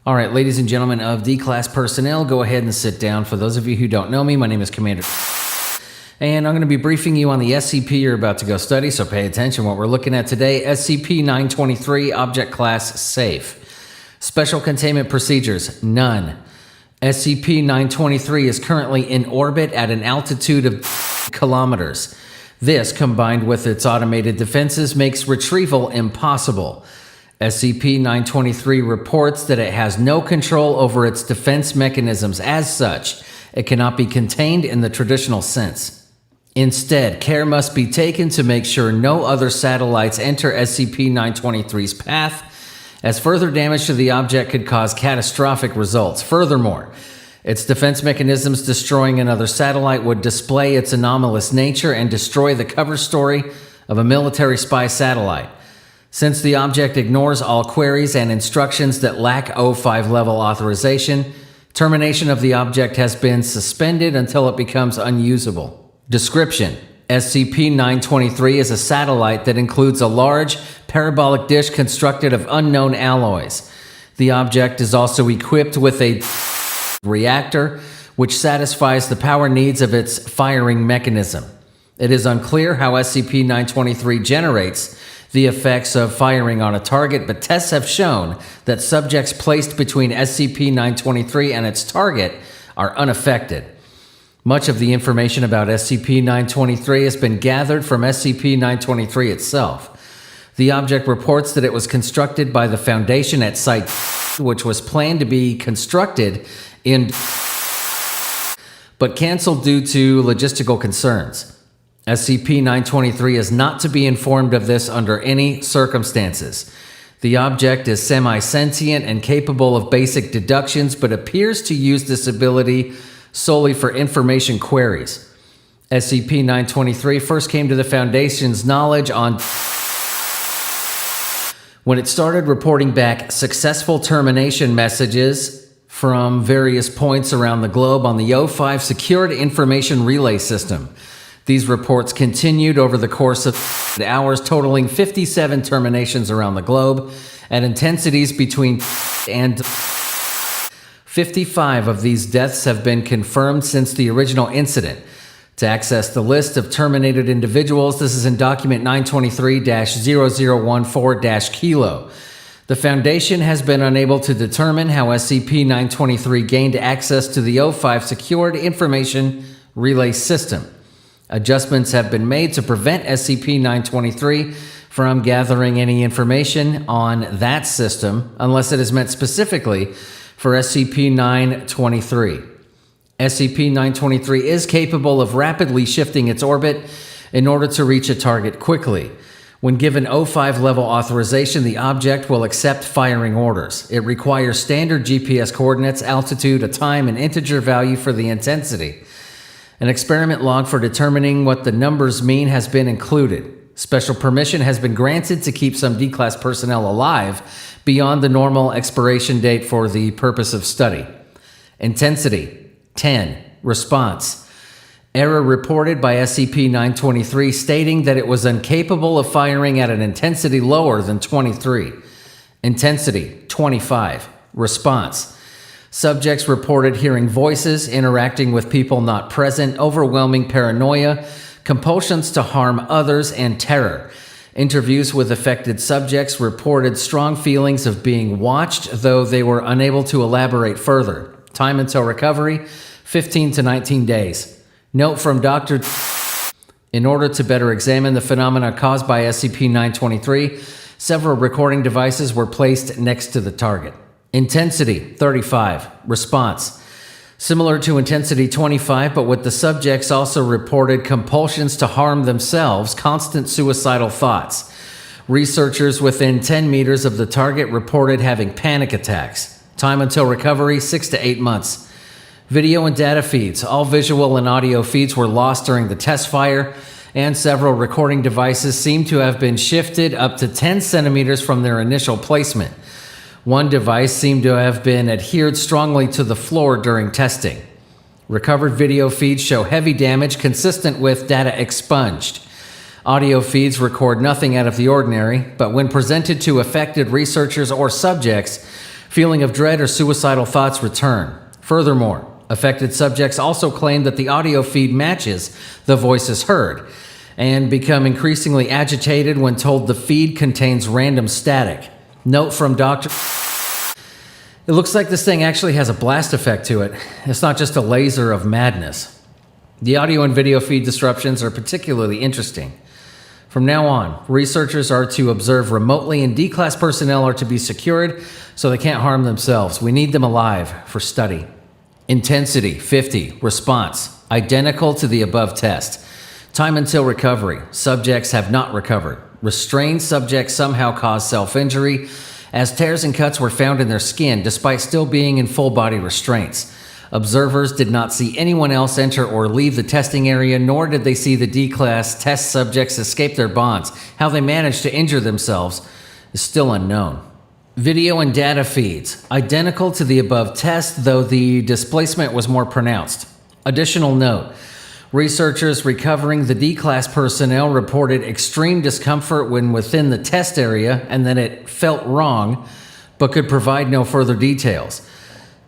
All right, ladies and gentlemen of D-Class personnel, go ahead and sit down. For those of you who don't know me, my name is Commander, and I'm going to be briefing you on the SCP you're about to go study, so pay attention. What we're looking at today, SCP-923, Object Class Safe. Special Containment Procedures, none. SCP-923 is currently in orbit at an altitude of kilometers. This, combined with its automated defenses, makes retrieval impossible. SCP-923 reports that it has no control over its defense mechanisms. As such, it cannot be contained in the traditional sense. Instead, care must be taken to make sure no other satellites enter SCP-923's path, as further damage to the object could cause catastrophic results. Furthermore, its defense mechanisms destroying another satellite would display its anomalous nature and destroy the cover story of a military spy satellite. Since the object ignores all queries and instructions that lack O5 level authorization, termination of the object has been suspended until it becomes unusable. Description: SCP-923 is a satellite that includes a large parabolic dish constructed of unknown alloys. The object is also equipped with a reactor, which satisfies the power needs of its firing mechanism. It is unclear how SCP-923 generates the effects of firing on a target, but tests have shown that subjects placed between SCP-923 and its target are unaffected. Much of the information about SCP-923 has been gathered from SCP-923 itself. The object reports that it was constructed by the Foundation at Site, which was planned to be constructed in but canceled due to logistical concerns. SCP-923 is not to be informed of this under any circumstances. The object is semi-sentient and capable of basic deductions, but appears to use this ability solely for information queries. SCP-923 first came to the Foundation's knowledge on when it started reporting back successful termination messages from various points around the globe on the O5 Secured Information Relay System. These reports continued over the course of hours, totaling 57 terminations around the globe at intensities between and 55 of these deaths have been confirmed since the original incident. To access the list of terminated individuals, this is in document 923-0014-Kilo. The Foundation has been unable to determine how SCP-923 gained access to the O5 Secured Information Relay System. Adjustments have been made to prevent SCP-923 from gathering any information on that system unless it is meant specifically for SCP-923. SCP-923 is capable of rapidly shifting its orbit in order to reach a target quickly. When given O5 level authorization, the object will accept firing orders. It requires standard GPS coordinates, altitude, a time, and integer value for the intensity. An experiment log for determining what the numbers mean has been included. Special permission has been granted to keep some D-Class personnel alive beyond the normal expiration date for the purpose of study. Intensity, 10. Response: error reported by SCP-923 stating that it was incapable of firing at an intensity lower than 23. Intensity, 25. Response: subjects reported hearing voices, interacting with people not present, overwhelming paranoia, compulsions to harm others, and terror. Interviews with affected subjects reported strong feelings of being watched, though they were unable to elaborate further. Time until recovery, 15 to 19 days. Note from Dr. In order to better examine the phenomena caused by SCP-923, several recording devices were placed next to the target. Intensity, 35. Response: similar to Intensity 25, but with the subjects also reported compulsions to harm themselves, constant suicidal thoughts. Researchers within 10 meters of the target reported having panic attacks. Time until recovery, 6 to 8 months. Video and data feeds. All visual and audio feeds were lost during the test fire, and several recording devices seem to have been shifted up to 10 centimeters from their initial placement. One device seemed to have been adhered strongly to the floor during testing. Recovered video feeds show heavy damage consistent with data expunged. Audio feeds record nothing out of the ordinary, but when presented to affected researchers or subjects, Feeling of dread or suicidal thoughts return. Furthermore, affected subjects also claim that the audio feed matches the voices heard and become increasingly agitated when told the feed contains random static. Note from Dr. It looks like this thing actually has a blast effect to it. It's not just a laser of madness. The audio and video feed disruptions are particularly interesting. From now on, researchers are to observe remotely and D-class personnel are to be secured so they can't harm themselves. We need them alive for study. Intensity, 50. Response, identical to the above test. Time until recovery. Subjects have not recovered. Restrained subjects somehow caused self-injury, as tears and cuts were found in their skin despite still being in full-body restraints. Observers did not see anyone else enter or leave the testing area, nor did they see the D-class test subjects escape their bonds. How they managed to injure themselves is still unknown. Video and data feeds, identical to the above test, though the displacement was more pronounced. Additional note, researchers recovering the D-class personnel reported extreme discomfort when within the test area and that it felt wrong, but could provide no further details.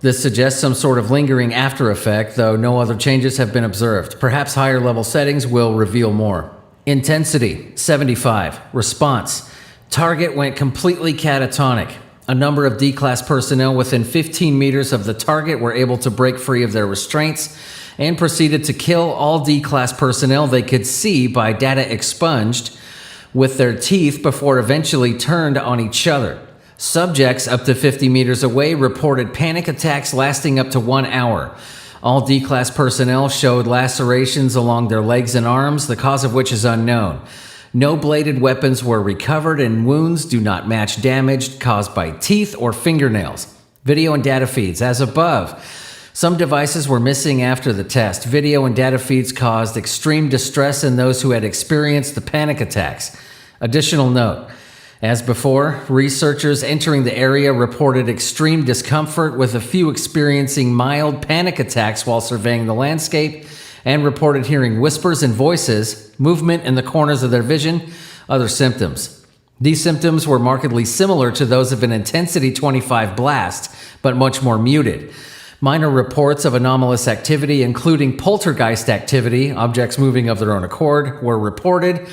This suggests some sort of lingering after effect, though no other changes have been observed. Perhaps higher level settings will reveal more. Intensity, 75. Response, target went completely catatonic. A number of D-class personnel within 15 meters of the target were able to break free of their restraints and proceeded to kill all D-class personnel they could see by data expunged with their teeth before eventually turned on each other. Subjects up to 50 meters away reported panic attacks lasting up to 1 hour. All D-class personnel showed lacerations along their legs and arms, the cause of which is unknown. No bladed weapons were recovered and wounds do not match damage caused by teeth or fingernails. Video and data feeds, as above. Some devices were missing after the test. Video and data feeds caused extreme distress in those who had experienced the panic attacks. Additional note, as before, researchers entering the area reported extreme discomfort, with a few experiencing mild panic attacks while surveying the landscape, and reported hearing whispers and voices, movement in the corners of their vision, other symptoms. These symptoms were markedly similar to those of an intensity 25 blast, but much more muted. Minor reports of anomalous activity, including poltergeist activity, objects moving of their own accord, were reported,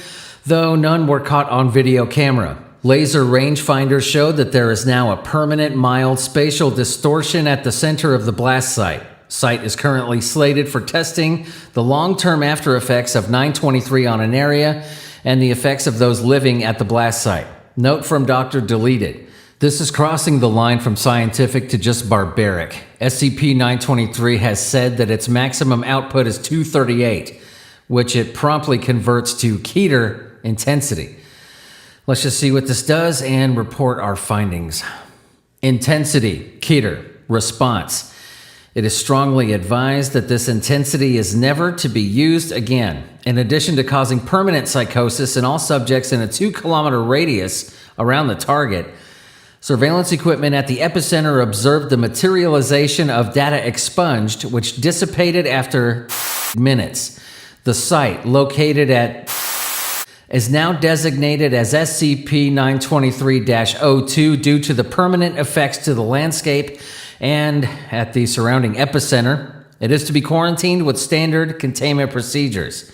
though none were caught on video camera. Laser rangefinders showed that there is now a permanent mild spatial distortion at the center of the blast site. Site is currently slated for testing the long-term after effects of 923 on an area and the effects of those living at the blast site. Note from Dr. Deleted. This is crossing the line from scientific to just barbaric. SCP-923 has said that its maximum output is 238, which it promptly converts to Keter intensity. Let's just see what this does and report our findings. Intensity, Keter. Response. It is strongly advised that this intensity is never to be used again. In addition to causing permanent psychosis in all subjects in a 2-kilometer radius around the target, surveillance equipment at the epicenter observed the materialization of data expunged, which dissipated after minutes. The site, located at is now designated as SCP-923-02 due to the permanent effects to the landscape and at the surrounding epicenter. It is to be quarantined with standard containment procedures.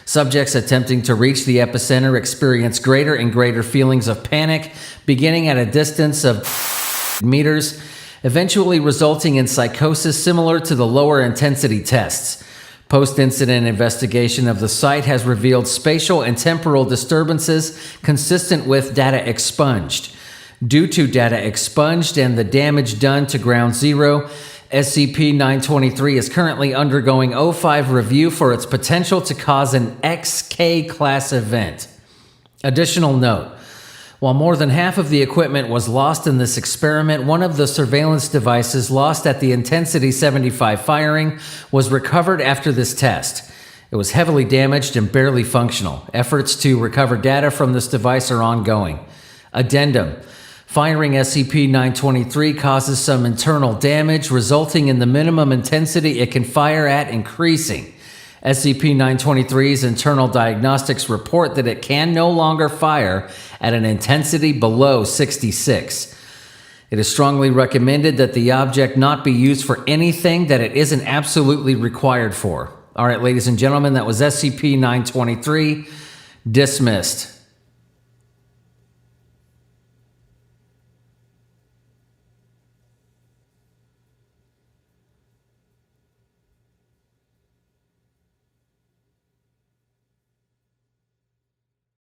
Subjects attempting to reach the epicenter experience greater and greater feelings of panic, beginning at a distance of meters, eventually resulting in psychosis similar to the lower intensity tests. Post-incident investigation of the site has revealed spatial and temporal disturbances consistent with data expunged. Due to data expunged and the damage done to Ground Zero, SCP-923 is currently undergoing O5 review for its potential to cause an XK class event. Additional note, while more than half of the equipment was lost in this experiment, one of the surveillance devices lost at the Intensity 75 firing was recovered after this test. It was heavily damaged and barely functional. Efforts to recover data from this device are ongoing. Addendum. Firing SCP-923 causes some internal damage, resulting in the minimum intensity it can fire at increasing. SCP-923's internal diagnostics report that it can no longer fire at an intensity below 66. It is strongly recommended that the object not be used for anything that it isn't absolutely required for. All right, ladies and gentlemen, that was SCP-923, dismissed.